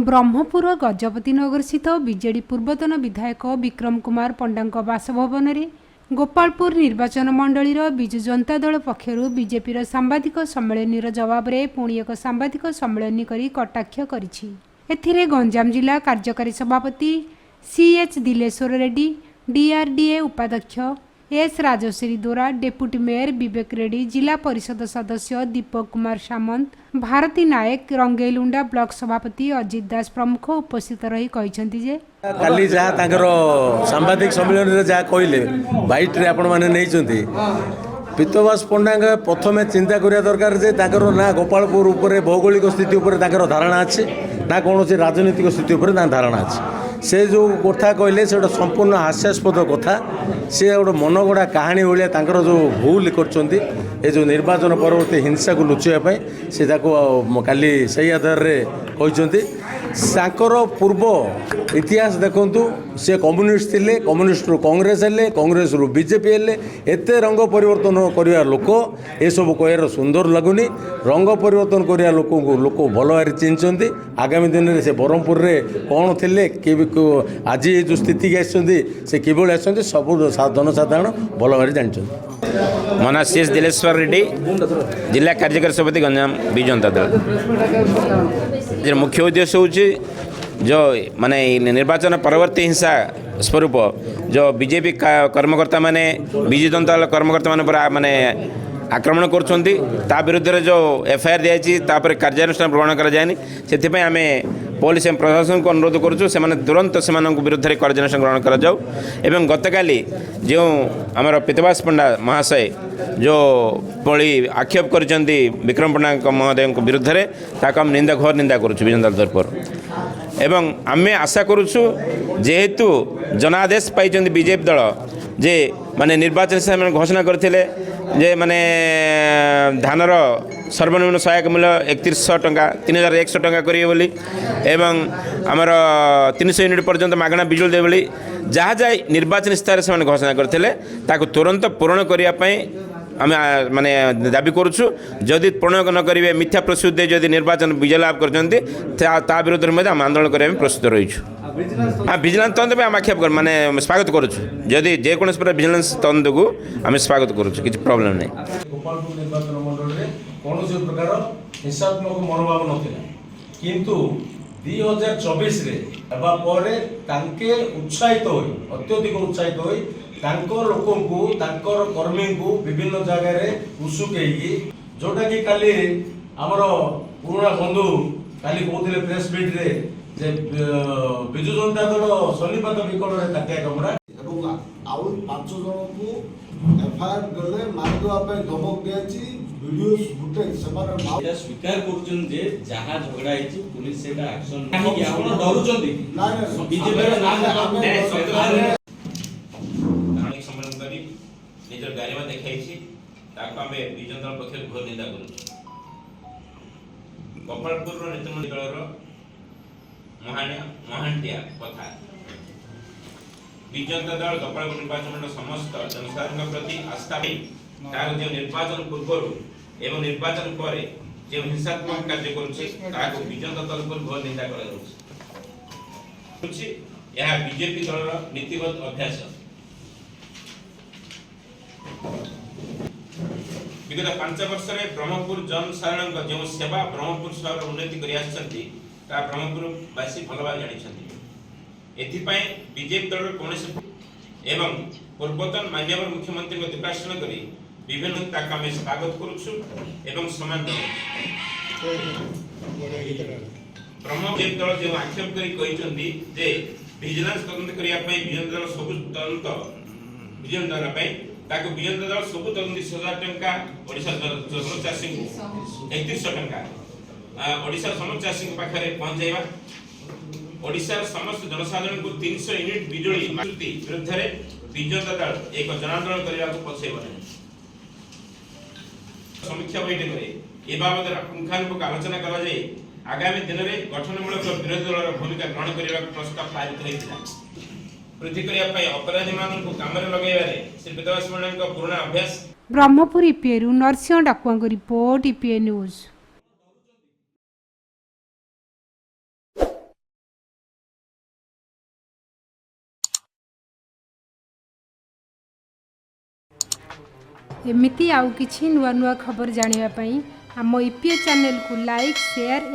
ब्रह्मपुर गजपति नगर स्थित बीजेडी पूर्वतन विधायक विक्रम कुमार पंडा बासभवन में गोपालपुर निर्वाचन मंडलीर विजु जनता दल पक्षर बीजेपी सांबादिक सम्मेलन जवाब में पुणी एक सांबादिक सम्मेलन कर कटाक्ष कर गंजाम जिला कार्यकारी सभापति सीएच दिलेश्वर रेड्डी, डीआरडीए उपाध्यक्ष एस राजश्री दोरा, डेप्यूटी मेयर विवेक रेड्डी, जिला परिषद सदस्य दीपक कुमार सामंत, भारती नायक, रंगेलुंडा ब्लॉक सभापति अजित दास प्रमुख उपस्थित रही कहते काली जहाँ सांबादिक सम्मेलन में जहाँ कहले बैट रे आपण मैंने नहीं पीतवास पंडा प्रथम चिंता करिया दरकार जे ना गोपालपुर उपर भौगोलिक स्थिति उपर धारणा अच्छे ना कौन राजनीतिक स्थिति उपर धारणा अच्छे से जो कथा कहले से गोटे संपूर्ण हास्यास्पद कथा सी गोटे मन गड़ा कहानी भाया जो भूल कर जो निर्वाचन परवर्ती हिंसा को लुचाई से काली से आधार में कहते पूर्व इतिहास देखु सी कम्युनिस्ट थे, कम्युनिस्ट रु कांग्रेस हेले, कांग्रेस रु बीजेपी हेले, एते रंग परिवर्तन करिया लोक ये सब कहर सुंदर लगुनि। रंग परिवर्तन करिया लोक भल भाव चिन्हती। आगामी दिन में से ब्रह्मपुर में कौन थे आज जो स्थिति की आसती से किभली आसती सब जनसाधारण भल भाव जानते। मो ना सीएस दिलेश्वर रेड्डी, जिला कार्यकारी सभापति गंजाम विजु जनता दल। मुख्य उद्देश्य हूँ जो माने निर्वाचन परवर्ती हिंसा स्वरूप जो बीजेपी कर्मकर्ता माने विजु जनता दल कर्मकर्ता माने पूरा माने आक्रमण करुँच विरुद्ध जो एफआईआर दिखाई कार्यानुष्ठान ग्रहण कराଯାଏନି। ସେଥିପାଇଁ ଆମେ पुलिस प्रशासन को अनुरोध करुँ से तुरंत से विरुद्ध कार्यानुष्ठान ग्रहण कराଯାଉ। एवं गतकाली जो आमर पीतवास पंडा महाशय जो पली आक्षेप कर विक्रम पंडा महोदय विरुद्ध में ताक हम निंदा घोर निंदा करुँ जनता दल तरफ। एवं आम आशा करुँ जेहेतु जनादेश पाई बीजेपी दल जे माने निर्वाचन से घोषणा करते जे माने धानर सर्वनिम्न सहायक मूल्य 3100 टंका 3100 टंका करिए बोली एवं आमर 300 यूनिट पर्यंत मागणा बिजुली दे बोली जहाँ जहाँ निर्वाचन इस्तार से घोषणा करते ताकू तुरंत पूरण करने आम माने दाबी करुँ। जदि पूर्ण न करेंगे मिथ्या प्रस्तुति जदि निर्वाचन विजय लाभ कर विरुद्ध में आम आंदोलन करने प्रस्तुत रहीछु। हाँ विजिलेंस तदंत आम आक्षेप कर माने स्वागत करुँ। जदि जेकोसी प्रकार विजिलेंस तदंत को आम स्वागत करुँ, किसी प्रॉब्लम नहीं। गोपालपुर निर्वाचन मंडल में कौन प्रकार हिंसात्मक मनोभाव नाला किंतु 2024 उत्साहित हो अत्यधिक उत्साहित हो लोक कर्मी को विभिन्न जगह उसुकई जोटा कि काली आमर पुराणा बंधु काली कहते प्रेस मीट रे जे विजु जनता दल शनिपात विकल काटिया कमरा आउ 5 जन को एफआईआर गले मारदेवा धमक दिया वीडियो फुटेज से स्वीकार करुछन जे जहां झगड़ा है पुलिस सेटा एक्शन नहीं कि आपण डरुचंदी ना बीजेपी रे नाम धार्मिक सम्मेलन करी निजर गारिमा देखाइछि ताको हमें विजन दल पक्ष घोर निंदा करू। गोपालपुर रो नेतृमंडल दलर महांटिया कथा विजन दल गोपालपुर निर्वाचन मंडल समस्त जनसाधारण प्रति आस्था तार जो निर्वाचन पूर्व एवं निर्वाचन पर जो हिंसात्मक कार्य कर विजन दल पर घोर निंदा कर बीजेपी दल नीतिगत अभ्यास। विगत 5 वर्ष में ब्रह्मपुर जनसाधारण जो सेवा ब्रह्मपुर सहर उन्नति कर ब्रह्मपुरवासी भल भाव जानी बीजेपी दल कौन एवं पूर्वतन माननीय मुख्यमंत्री को दिग्दर्शन कर विभिन्न आम स्वागत करुँ एवं सम्मान ब्रह्मपुर दल जो आक्षेप कर विजिलेंस तदंत करने विजन दल सब तदंत विजन दल विजन दल सब तदंत 30,000 टंका ओडिशा समचाषी 3100 टंका ओडिशा समचाषी पाखे पहुंचाइबा ओडिशा समस्त जनसाधारण को 300 यूनिट बिजुली विरुद्ध विजन दल एक जनांदोलन करने को पछेब समीक्षा बैठक ए बाबद पुंखानुपुंख आलोचना कर आगामी दिन में गठनमूलक विरोधी दल भूमिका ग्रहण करने प्रस्ताव पारित होता वृद्धि करने अपराधी मान काम लगे श्री पीतवास पंडा पुराना अभ्यास। ब्रह्मपुर ईपीएरू Narasingh Dakua report EPA news. एमिति आउ किछि नुआ नुआ खबर जानिबा पई आम ईपीए चैनल को लाइक शेयर